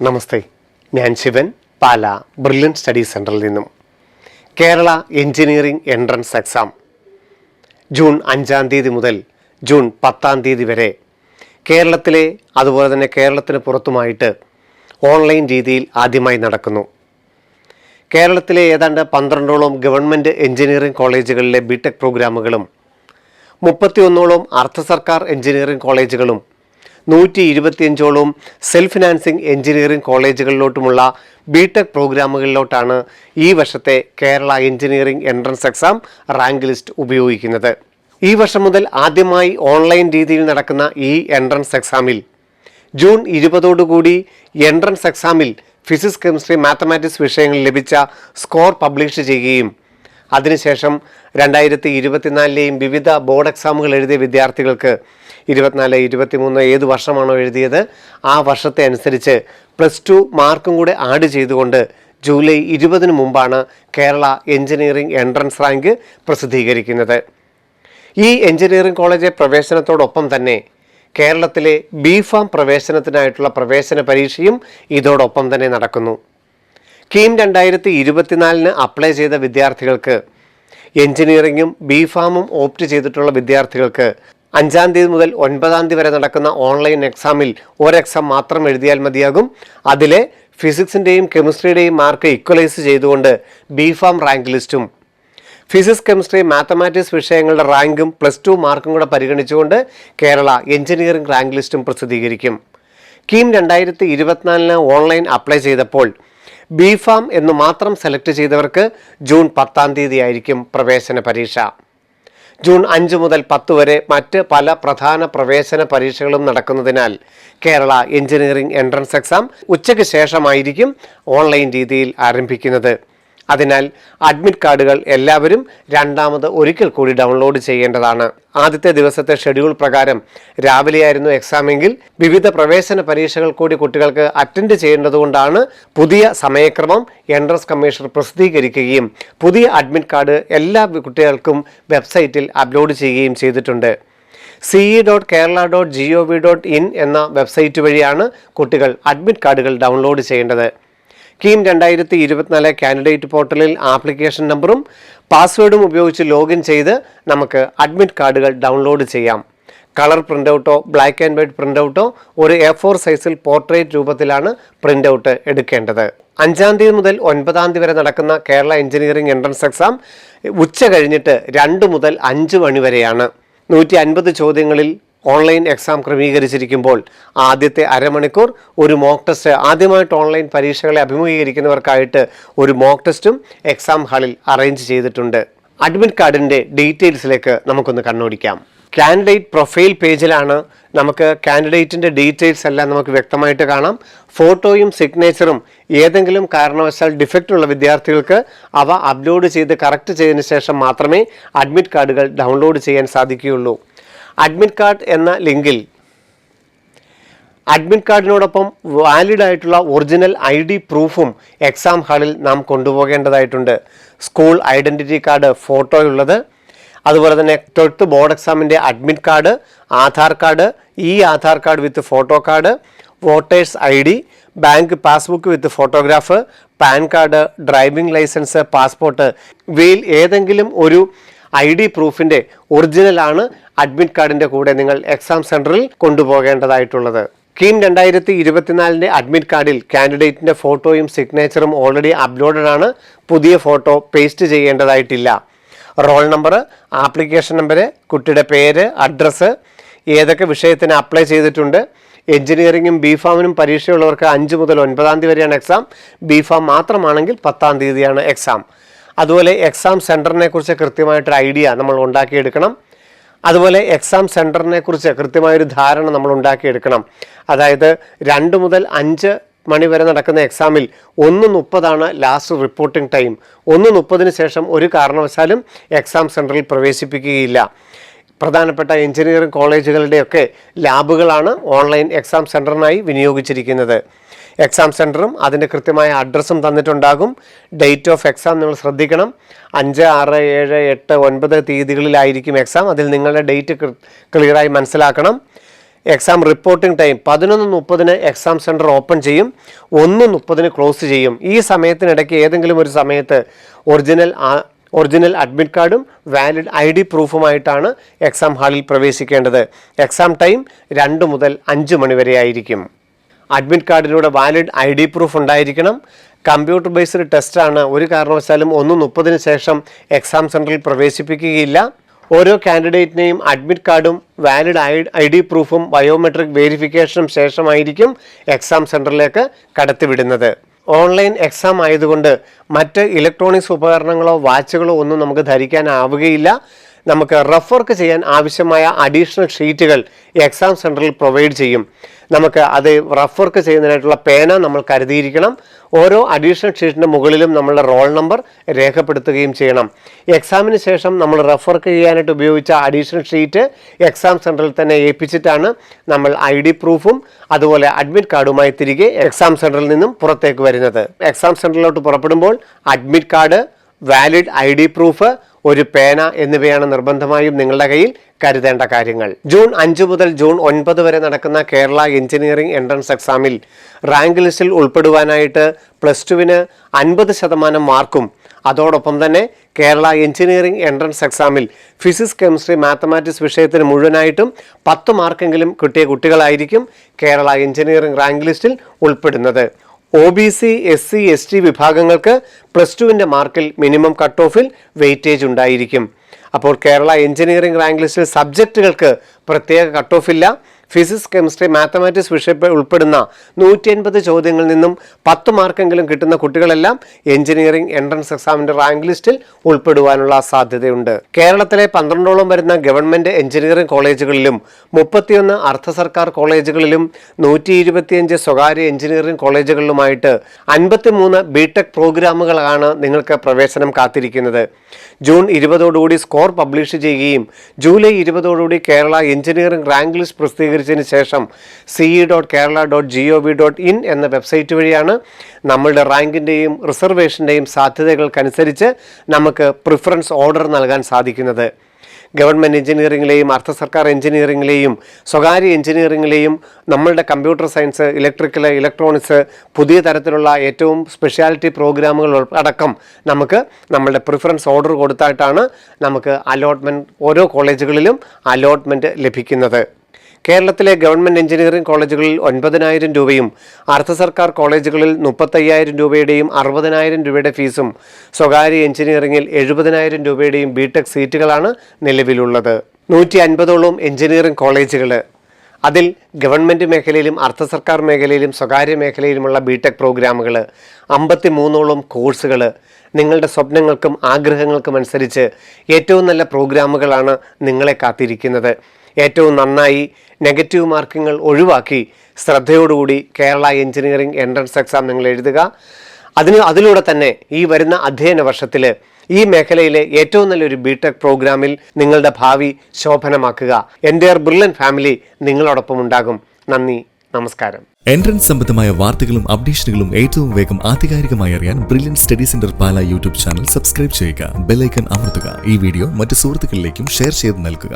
നമസ്തേ, ഞാൻ ശിവൻ, പാല brilliant study സെൻറ്ററിൽ നിന്നും. Kerala engineering entrance exam June 5 മുതൽ ജൂൺ 10 വരെ കേരളത്തിലെ അതുപോലെ തന്നെ കേരളത്തിന് പുറത്തുമായിട്ട് ഓൺലൈൻ രീതിയിൽ ആദ്യമായി നടക്കുന്നു. കേരളത്തിലെ ഏതാണ്ട് 12ഓളം ഗവൺമെൻറ് എഞ്ചിനീയറിംഗ് കോളേജുകളിലെ ബിടെക് പ്രോഗ്രാമുകളും 31ഓളം അർദ്ധ സർക്കാർ എഞ്ചിനീയറിംഗ് കോളേജുകളും 125ഓളം സെൽഫ് ഫിനാൻസിംഗ് എഞ്ചിനീയറിംഗ് കോളേജുകളിലോട്ടുമുള്ള ബിടെക് പ്രോഗ്രാമുകളിലോട്ടാണ് ഈ വർഷത്തെ Kerala engineering entrance exam rank list ഉപയോഗിക്കുന്നത്. ഈ വർഷം മുതൽ ആദ്യമായി ഓൺലൈൻ രീതിയിൽ നടക്കുന്ന ഈ എൻട്രൻസ് എക്സാമിൽ ജൂൺ 20 എൻട്രൻസ് എക്സാമിൽ ഫിസിക്സ്, കെമിസ്ട്രി, മാത്തമാറ്റിക്സ് വിഷയങ്ങളിൽ ലഭിച്ച സ്കോർ പബ്ലിഷ് ചെയ്യുകയും അതിനുശേഷം 2024 വിവിധ ബോർഡ് എക്സാമുകൾ എഴുതിയ വിദ്യാർത്ഥികൾക്ക് 24, 23 ഏത് വർഷമാണോ എഴുതിയത് ആ വർഷത്തെ അനുസരിച്ച് +2 മാർക്കും കൂടെ ആഡ് ചെയ്തുകൊണ്ട് ജൂലൈ 20 മുമ്പാണ് കേരള എഞ്ചിനീയറിംഗ് എൻട്രൻസ് റാങ്ക് പ്രസിദ്ധീകരിക്കുന്നത്. ഈ എഞ്ചിനീയറിംഗ് കോളേജ് പ്രവേശനത്തോടൊപ്പം തന്നെ കേരളത്തിലെ ബിഫാം പ്രവേശനത്തിനായിട്ടുള്ള പ്രവേശന പരീക്ഷയും ഇതോടൊപ്പം തന്നെ നടക്കുന്നു. കീം 2024 അപ്ലൈ ചെയ്ത വിദ്യാർത്ഥികൾക്ക്, എഞ്ചിനീയറിംഗും ബിഫാമും ഓപ്റ്റ് ചെയ്തിട്ടുള്ള വിദ്യാർത്ഥികൾക്ക് 5 മുതൽ 9 വരെ നടക്കുന്ന ഓൺലൈൻ എക്സാമിൽ ഒരു എക്സാം മാത്രം എഴുതിയാൽ മതിയാകും. അതിലെ ഫിസിക്സിൻ്റെയും കെമിസ്ട്രിയുടെയും മാർക്ക് ഇക്വലൈസ് ചെയ്തുകൊണ്ട് ബിഫാം റാങ്ക് ലിസ്റ്റും ഫിസിക്സ്, കെമിസ്ട്രി, മാത്തമാറ്റിക്സ് വിഷയങ്ങളുടെ റാങ്കും +2 മാർക്കും കൂടെ പരിഗണിച്ചുകൊണ്ട് കേരള എഞ്ചിനീയറിംഗ് റാങ്ക് ലിസ്റ്റും പ്രസിദ്ധീകരിക്കും. കീം 2024 ഓൺലൈൻ അപ്ലൈ ചെയ്തപ്പോൾ ബിഫാം എന്ന് മാത്രം സെലക്ട് ചെയ്തവർക്ക് ജൂൺ 10 ആയിരിക്കും പ്രവേശന പരീക്ഷ. ജൂൺ 5 മുതൽ 10 വരെ മറ്റ് പല പ്രധാന പ്രവേശന പരീക്ഷകളും നടക്കുന്നതിനാൽ കേരള എഞ്ചിനീയറിംഗ് എൻട്രൻസ് എക്സാം ഉച്ചയ്ക്ക് ശേഷമായിരിക്കും ഓൺലൈൻ രീതിയിൽ ആരംഭിക്കുന്നത്. അതിനാൽ അഡ്മിറ്റ് കാർഡുകൾ എല്ലാവരും ഒരിക്കൽ കൂടി ഡൗൺലോഡ് ചെയ്യേണ്ടതാണ്. ആദ്യത്തെ ദിവസത്തെ ഷെഡ്യൂൾ പ്രകാരം രാവിലെയായിരുന്നു എക്സാമെങ്കിൽ വിവിധ പ്രവേശന പരീക്ഷകൾ കൂടി കുട്ടികൾക്ക് അറ്റൻഡ് ചെയ്യേണ്ടതുകൊണ്ടാണ് പുതിയ സമയക്രമം എൻട്രൻസ് കമ്മീഷണർ പ്രസിദ്ധീകരിക്കുകയും പുതിയ അഡ്മിറ്റ് കാർഡ് എല്ലാ കുട്ടികൾക്കും വെബ്സൈറ്റിൽ അപ്ലോഡ് ചെയ്യുകയും ചെയ്തിട്ടുണ്ട്. ce.kerala.gov.in എന്ന വെബ്സൈറ്റ് വഴിയാണ് കുട്ടികൾ അഡ്മിറ്റ് കാർഡുകൾ ഡൗൺലോഡ് ചെയ്യേണ്ടത്. കീം 2024 കാൻഡിഡേറ്റ് പോർട്ടലിൽ ആപ്ലിക്കേഷൻ നമ്പറും പാസ്വേഡും ഉപയോഗിച്ച് ലോഗിൻ ചെയ്ത് നമുക്ക് അഡ്മിറ്റ് കാർഡുകൾ ഡൗൺലോഡ് ചെയ്യാം. Colour print black and white print ഒരു A4 സൈസിൽ പോർട്രേറ്റ് രൂപത്തിലാണ് പ്രിൻ്റ് ഔട്ട് എടുക്കേണ്ടത്. 5 മുതൽ 9 വരെ നടക്കുന്ന കേരള എഞ്ചിനീയറിംഗ് എൻട്രൻസ് എക്സാം ഉച്ച കഴിഞ്ഞിട്ട് 2 മുതൽ 5 മണി വരെയാണ്. 150 ചോദ്യങ്ങളിൽ ഓൺലൈൻ എക്സാം ക്രമീകരിച്ചിരിക്കുമ്പോൾ ആദ്യത്തെ അരമണിക്കൂർ ഒരു മോക്ക് ടെസ്റ്റ്, ആദ്യമായിട്ട് ഓൺലൈൻ പരീക്ഷകളെ അഭിമുഖീകരിക്കുന്നവർക്കായിട്ട് ഒരു മോക്ക് ടെസ്റ്റും എക്സാം ഹാളിൽ അറേഞ്ച് ചെയ്തിട്ടുണ്ട്. അഡ്മിറ്റ് കാർഡിൻ്റെ ഡീറ്റെയിൽസിലേക്ക് നമുക്കൊന്ന് കണ്ണോടിക്കാം. കാൻഡിഡേറ്റ് പ്രൊഫൈൽ പേജിലാണ് നമുക്ക് കാൻഡിഡേറ്റിൻ്റെ ഡീറ്റെയിൽസ് എല്ലാം നമുക്ക് വ്യക്തമായിട്ട് കാണാം. ഫോട്ടോയും സിഗ്നേച്ചറും ഏതെങ്കിലും കാരണവശാൽ ഡിഫക്റ്റ് ഉള്ള വിദ്യാർത്ഥികൾക്ക് അവ അപ്ലോഡ് ചെയ്ത് കറക്റ്റ് ചെയ്തതിന് ശേഷം മാത്രമേ അഡ്മിറ്റ് കാർഡുകൾ ഡൗൺലോഡ് ചെയ്യാൻ സാധിക്കുകയുള്ളൂ. അഡ്മിറ്റ് കാർഡ് എന്ന ലിങ്കിൽ അഡ്മിറ്റ് കാർഡിനോടൊപ്പം വാലിഡ് ആയിട്ടുള്ള ഒറിജിനൽ ID പ്രൂഫും എക്സാം ഹാളിൽ നാം കൊണ്ടുപോകേണ്ടതായിട്ടുണ്ട്. സ്കൂൾ ഐഡൻറ്റിറ്റി കാർഡ് ഫോട്ടോയുള്ളത്, അതുപോലെ തന്നെ 12th ബോർഡ് എക്സാമിൻ്റെ admit card, Aadhaar card, Aadhaar card with photo card, voters ID, bank passbook with photograph, PAN card, driving licence, passport ഇവയിൽ ഏതെങ്കിലും ഒരു ID പ്രൂഫിൻ്റെ ഒറിജിനലാണ് അഡ്മിറ്റ് കാർഡിൻ്റെ കൂടെ നിങ്ങൾ എക്സാം സെൻറ്ററിൽ കൊണ്ടുപോകേണ്ടതായിട്ടുള്ളത്. കീം 2024 അഡ്മിറ്റ് കാർഡിൽ കാൻഡിഡേറ്റിൻ്റെ ഫോട്ടോയും സിഗ്നേച്ചറും ഓൾറെഡി അപ്ലോഡഡ് ആണ്. പുതിയ ഫോട്ടോ പേസ്റ്റ് ചെയ്യേണ്ടതായിട്ടില്ല. റോൾ നമ്പർ, ആപ്ലിക്കേഷൻ നമ്പർ, കുട്ടിയുടെ പേര്, അഡ്രസ്സ്, ഏതൊക്കെ വിഷയത്തിന് അപ്ലൈ ചെയ്തിട്ടുണ്ട്. എഞ്ചിനീയറിംഗും ബിഫാമിനും പരീക്ഷയുള്ളവർക്ക് 5 മുതൽ 9 വരെയാണ് എക്സാം. ബിഫാം മാത്രമാണെങ്കിൽ 10 എക്സാം. അതുപോലെ എക്സാം സെൻറ്ററിനെ കുറിച്ച് കൃത്യമായിട്ടൊരു ഐഡിയ നമ്മൾ ഉണ്ടാക്കിയെടുക്കണം. അതുപോലെ എക്സാം സെൻറ്ററിനെ കുറിച്ച് കൃത്യമായൊരു ധാരണ നമ്മൾ ഉണ്ടാക്കിയെടുക്കണം. അതായത് 2 മുതൽ 5 മണി വരെ നടക്കുന്ന എക്സാമിൽ 1:30 ലാസ്റ്റ് റിപ്പോർട്ടിംഗ് ടൈം. 1:30 ശേഷം ഒരു കാരണവശാലും എക്സാം സെൻറ്ററിൽ പ്രവേശിപ്പിക്കുകയില്ല. പ്രധാനപ്പെട്ട എഞ്ചിനീയറിംഗ് കോളേജുകളുടെയൊക്കെ ലാബുകളാണ് ഓൺലൈൻ എക്സാം സെൻറ്ററിനായി വിനിയോഗിച്ചിരിക്കുന്നത്. എക്സാം സെൻറ്ററും അതിൻ്റെ കൃത്യമായ അഡ്രസ്സും തന്നിട്ടുണ്ടാകും. ഡേറ്റ് ഓഫ് എക്സാം നിങ്ങൾ ശ്രദ്ധിക്കണം. 5, 6, 7, 8, 9 തീയതികളിലായിരിക്കും എക്സാം. അതിൽ നിങ്ങളുടെ ഡേറ്റ് ക്ലിയറായി മനസ്സിലാക്കണം. Exam reporting time 11:30 exam centre open ചെയ്യും, 1:30 ക്ലോസ് ചെയ്യും. ഈ സമയത്തിനിടയ്ക്ക് ഏതെങ്കിലും ഒരു സമയത്ത് ഒറിജിനൽ അഡ്മിറ്റ് കാർഡും വാലിഡ് ID പ്രൂഫുമായിട്ടാണ് എക്സാം ഹാളിൽ പ്രവേശിക്കേണ്ടത്. എക്സാം ടൈം 2 മുതൽ 5 മണി വരെ ആയിരിക്കും. അഡ്മിറ്റ് കാർഡിലൂടെ വാലിഡ് ID പ്രൂഫ് ഉണ്ടായിരിക്കണം. കമ്പ്യൂട്ടർ ബേസ്ഡ് ടെസ്റ്റാണ്. ഒരു കാരണവശാലും 1:30 ശേഷം എക്സാം സെൻറ്ററിൽ പ്രവേശിപ്പിക്കുകയില്ല. ഓരോ കാൻഡിഡേറ്റിനെയും അഡ്മിറ്റ് കാർഡും വാലിഡ് ID പ്രൂഫും ബയോമെട്രിക് വെരിഫിക്കേഷനും ശേഷമായിരിക്കും എക്സാം സെൻറ്ററിലേക്ക് കടത്തിവിടുന്നത്. ഓൺലൈൻ എക്സാം ആയതുകൊണ്ട് മറ്റ് ഇലക്ട്രോണിക്സ് ഉപകരണങ്ങളോ വാച്ചുകളോ ഒന്നും നമുക്ക് ധരിക്കാനാവുകയില്ല. നമുക്ക് റഫ് വർക്ക് ചെയ്യാൻ ആവശ്യമായ അഡീഷണൽ ഷീറ്റുകൾ എക്സാം സെൻറ്ററിൽ പ്രൊവൈഡ് ചെയ്യും. നമുക്ക് അത് റഫ് വർക്ക് ചെയ്യുന്നതിനായിട്ടുള്ള പേന നമ്മൾ കരുതിയിരിക്കണം. ഓരോ അഡീഷണൽ ഷീറ്റിൻ്റെ മുകളിലും നമ്മളുടെ റോൾ നമ്പർ രേഖപ്പെടുത്തുകയും ചെയ്യണം. എക്സാമിന് ശേഷം നമ്മൾ റഫ് വർക്ക് ചെയ്യാനായിട്ട് ഉപയോഗിച്ച അഡീഷണൽ ഷീറ്റ് എക്സാം സെൻറ്ററിൽ തന്നെ ഏൽപ്പിച്ചിട്ടാണ് നമ്മൾ ID പ്രൂഫും അതുപോലെ അഡ്മിറ്റ് കാർഡുമായി തിരികെ എക്സാം സെൻറ്ററിൽ നിന്നും പുറത്തേക്ക് വരുന്നത്. എക്സാം സെൻറ്ററിലോട്ട് പുറപ്പെടുമ്പോൾ admit card, valid ID proof, ഒരു പേന എന്നിവയാണ് നിർബന്ധമായും നിങ്ങളുടെ കയ്യിൽ കരുതേണ്ട കാര്യങ്ങൾ. ജൂൺ 5 മുതൽ ജൂൺ 9 വരെ നടക്കുന്ന കേരള എഞ്ചിനീയറിംഗ് എൻട്രൻസ് എക്സാമിൽ റാങ്ക് ലിസ്റ്റിൽ ഉൾപ്പെടുവാനായിട്ട് +2-ന് 50% മാർക്കും അതോടൊപ്പം തന്നെ കേരള എഞ്ചിനീയറിംഗ് എൻട്രൻസ് എക്സാമിൽ ഫിസിക്സ്, കെമിസ്ട്രി, മാത്തമാറ്റിക്സ് വിഷയത്തിന് മുഴുവനായിട്ടും 10 മാർക്കെങ്കിലും കിട്ടിയ കുട്ടികളായിരിക്കും കേരള എഞ്ചിനീയറിംഗ് റാങ്ക് ലിസ്റ്റിൽ ഉൾപ്പെടുന്നത്. OBC, SC, ST വിഭാഗങ്ങൾക്ക് +2-ൻ്റെ മാർക്കിൽ മിനിമം കട്ട് ഓഫിൽ വെയിറ്റേജ് ഉണ്ടായിരിക്കും. അപ്പോൾ കേരള എഞ്ചിനീയറിംഗ് റാങ്ക് ലിസ്റ്റിൽ സബ്ജക്റ്റുകൾക്ക് പ്രത്യേക കട്ട് ഓഫ് ഇല്ല. ഫിസിക്സ്, കെമിസ്ട്രി, മാത്തമാറ്റിക്സ് വിഷയം ഉൾപ്പെടുന്ന 150 ചോദ്യങ്ങളിൽ നിന്നും 10 മാർക്കെങ്കിലും കിട്ടുന്ന കുട്ടികളെല്ലാം എഞ്ചിനീയറിംഗ് എൻട്രൻസ് എക്സാമിൻ്റെ റാങ്ക് ലിസ്റ്റിൽ ഉൾപ്പെടുവാനുള്ള സാധ്യതയുണ്ട്. കേരളത്തിലെ 12ഓളം വരുന്ന ഗവൺമെൻറ് എഞ്ചിനീയറിംഗ് കോളേജുകളിലും 31 അർദ്ധ സർക്കാർ കോളേജുകളിലും 125 സ്വകാര്യ എഞ്ചിനീയറിംഗ് കോളേജുകളിലുമായിട്ട് 53 BTech പ്രോഗ്രാമുകളാണ് നിങ്ങൾക്ക് പ്രവേശനം കാത്തിരിക്കുന്നത്. ജൂൺ 20 സ്കോർ പബ്ലിഷ് ചെയ്യുകയും July 20 Kerala engineering rank list പ്രസിദ്ധീകരിച്ചതിന് ശേഷം ce.kerala.gov.in എന്ന വെബ്സൈറ്റ് വഴിയാണ് നമ്മളുടെ റാങ്കിൻ്റെയും റിസർവേഷൻ്റെയും സാധ്യതകൾക്കനുസരിച്ച് നമുക്ക് പ്രിഫറൻസ് ഓർഡർ നൽകാൻ സാധിക്കുന്നത്. ഗവൺമെൻറ് എഞ്ചിനീയറിംഗിലെയും അർദ്ധ സർക്കാർ എഞ്ചിനീയറിംഗിലെയും സ്വകാര്യ എഞ്ചിനീയറിംഗിലെയും നമ്മളുടെ കമ്പ്യൂട്ടർ സയൻസ്, ഇലക്ട്രിക്കൽ, ഇലക്ട്രോണിക്സ്, പുതിയ തരത്തിലുള്ള ഏറ്റവും സ്പെഷ്യാലിറ്റി പ്രോഗ്രാമുകൾ അടക്കം നമുക്ക് നമ്മളുടെ പ്രിഫറൻസ് ഓർഡർ കൊടുത്തായിട്ടാണ് നമുക്ക് ഓരോ കോളേജുകളിലും അലോട്ട്മെൻറ്റ് ലഭിക്കുന്നത്. കേരളത്തിലെ ഗവൺമെൻറ് എഞ്ചിനീയറിംഗ് കോളേജുകളിൽ 9,000 രൂപയും അർദ്ധ സർക്കാർ കോളേജുകളിൽ 35,000 രൂപയുടെയും 60,000 രൂപയുടെ ഫീസും സ്വകാര്യ എഞ്ചിനീയറിംഗിൽ 70,000 രൂപയുടെയും BTech സീറ്റുകളാണ് നിലവിലുള്ളത്. 150ഓളം എഞ്ചിനീയറിംഗ് കോളേജുകൾ, അതിൽ ഗവൺമെൻറ് മേഖലയിലും അർദ്ധ സർക്കാർ മേഖലയിലും സ്വകാര്യ മേഖലയിലുമുള്ള BTech പ്രോഗ്രാമുകൾ, 53ഓളം കോഴ്സുകൾ, നിങ്ങളുടെ സ്വപ്നങ്ങൾക്കും ആഗ്രഹങ്ങൾക്കും അനുസരിച്ച് ഏറ്റവും നല്ല പ്രോഗ്രാമുകളാണ് നിങ്ങളെ കാത്തിരിക്കുന്നത്. ഏറ്റവും നന്നായി നെഗറ്റീവ് മാർക്കിങ്ങൾ ഒഴിവാക്കി ശ്രദ്ധയോടുകൂടി കേരള എഞ്ചിനീയറിംഗ് എൻട്രൻസ് എക്സാം നിങ്ങൾ എഴുതുക. അതിലൂടെ തന്നെ ഈ വരുന്ന അധ്യയന വർഷത്തിൽ ഈ മേഖലയിലെ ഏറ്റവും നല്ലൊരു BTech പ്രോഗ്രാമിൽ നിങ്ങളുടെ ഭാവി ശോഭനമാക്കുക. എൻ്റെ ബ്രില്യൻ ഫാമിലി നിങ്ങളോടൊപ്പം ഉണ്ടാകും. നന്ദി, നമസ്കാരം. എൻട്രൻസ് സംബന്ധമായ വാർത്തകളും അപ്ഡേഷനുകളും ഏറ്റവും വേഗം ആധികാരികമായി അറിയാൻ ബ്രില്യൻ സ്റ്റഡി സെന്റർ പാല യൂട്യൂബ് ചാനൽ സബ്സ്ക്രൈബ് ചെയ്യുക. ബെൽ ഐക്കൺ അമർത്തുക. ഈ വീഡിയോ മറ്റ് സുഹൃത്തുക്കളിലേക്കും ഷെയർ ചെയ്ത് നൽകുക.